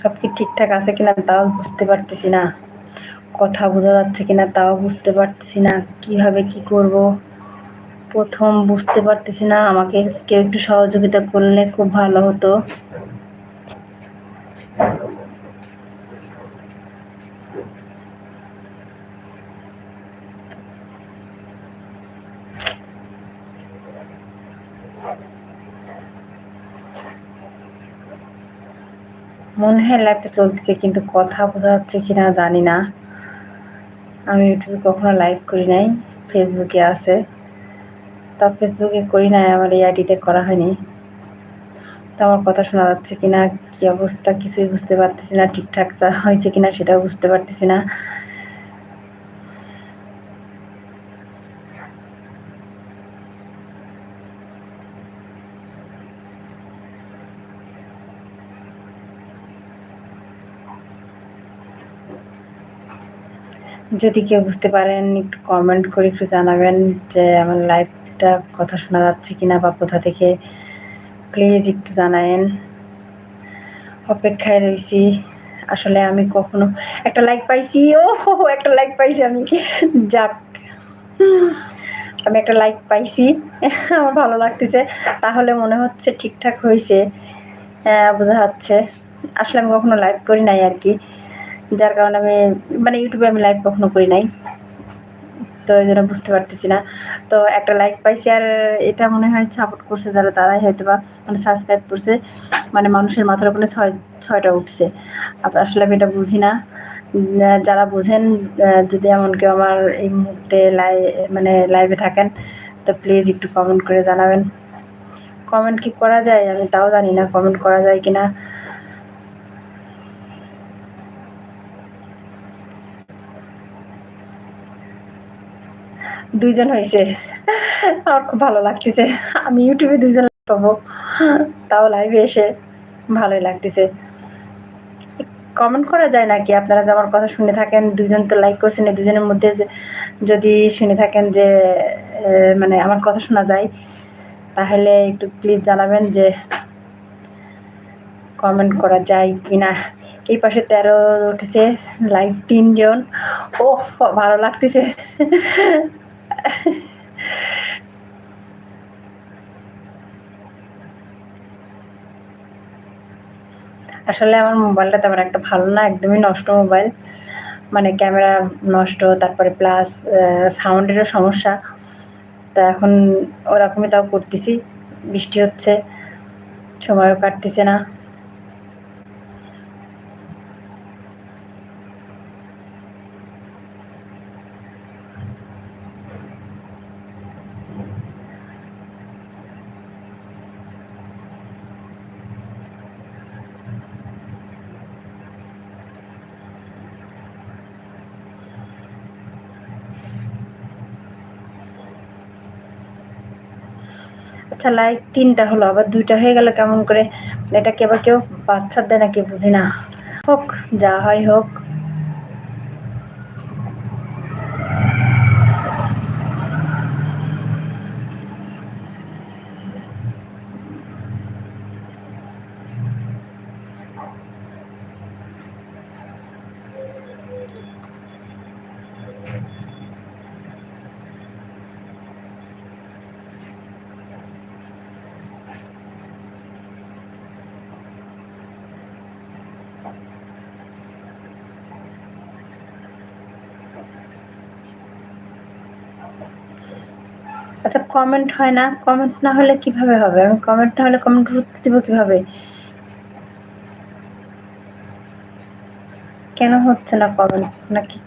সব কি ঠিকঠাক আছে কিনা তাও বুঝতে পারতেছি না, কথা বোঝা যাচ্ছে কিনা তাও বুঝতে পারতেছি না, কিভাবে কি করব প্রথম বুঝতে পারতেছি না। আমাকে কেউ একটু সহযোগিতা করলে খুব ভালো হতো। মনে হয় লাইভটা চলতেছে, কিন্তু কথা বোঝা যাচ্ছে কিনা জানি না। আমি ইউটিউবে কখনো লাইভ করি নাই, ফেসবুকে আছে, তা ফেসবুকে করি নাই, আমার এই আইডিতে করা হয়নি। তো আমার কথা শোনা যাচ্ছে কিনা, কি অবস্থা কিছুই বুঝতে পারতেছি না, ঠিকঠাক হয়েছে কিনা সেটাও বুঝতে পারতেছি না। যদি কেউ বুঝতে পারেন একটু কমেন্ট করে একটু জানাবেন যে আমার লাইভটা কথা শোনা যাচ্ছে কিনা বা কোথা থেকে, প্লিজ একটু জানায়েন। অপেক্ষায় রয়েছি। আসলে আমি কখনো একটা লাইক পাইছি, ও একটা লাইক পাইছি আমি, যাক আমি একটা লাইক পাইছি, আমার ভালো লাগতেছে। তাহলে মনে হচ্ছে ঠিকঠাক হয়েছে, বোঝা যাচ্ছে। আসলে আমি কখনো লাইভ করি নাই আর কি, যার কারণে আমি মানে ইউটিউবে আমি লাইভ কখনো করি নাই, তো এই জন্য বুঝতে পারতেছি না। তো একটা লাইক পাইছি, আর এটা মনে হয় সাপোর্ট করছে যারা, তারাই হয়তো বা মানে সাবস্ক্রাইব করছে, মানে মানুষের মাথার উপরে ছয়টা উঠছে। আসলে আমি এটা বুঝি না। যারা বুঝেন, যদি এমন কেউ আমার এই মুহূর্তে মানে লাইভে থাকেন, তো প্লিজ একটু কমেন্ট করে জানাবেন। কমেন্ট কি করা যায় আমি তাও জানি না, কমেন্ট করা যায় কিনা। দুইজন হয়েছে, আমার খুব ভালো লাগতেছে। আমি ইউটিউবে দুইজন পাবো, তাও লাইভে এসে ভালোই লাগতেছে। কমেন্ট করা যায় নাকি? আপনারা যে আমার কথা শুনে থাকেন, দুজন তো লাইক করছেন, এই দুজনের মধ্যে যদি শুনে থাকেন যে মানে আমার কথা শোনা যায়, তাহলে একটু প্লিজ জানাবেন যে কমেন্ট করা যায় কিনা। এই পাশে 13 উঠেছে লাইক, 3 জন। ও ভালো লাগতেছে। আসলে আমার মোবাইলটা তেমন একটা ভালো না, একদমই নষ্ট মোবাইল, মানে ক্যামেরা নষ্ট, তারপরে প্লাস সাউন্ডেরও সমস্যা। তা এখন ওরকমই তাও করতেছি, বৃষ্টি হচ্ছে, সময়ও কাটতেছে না। আচ্ছা, লাইক 3টা হলো, আবার 2টা হয়ে গেল কেমন করে? এটা কি আবার কেউ বাচ্চার দেয় নাকি বুঝি না। হোক, যা হয় হোক। আচ্ছা, কমেন্ট হয় না? কমেন্ট না হলে কিভাবে হবে? আমি কমেন্ট না হলে কমেন্ট উত্তর দিব কিভাবে? কেন হচ্ছে না কমেন্ট নাকি?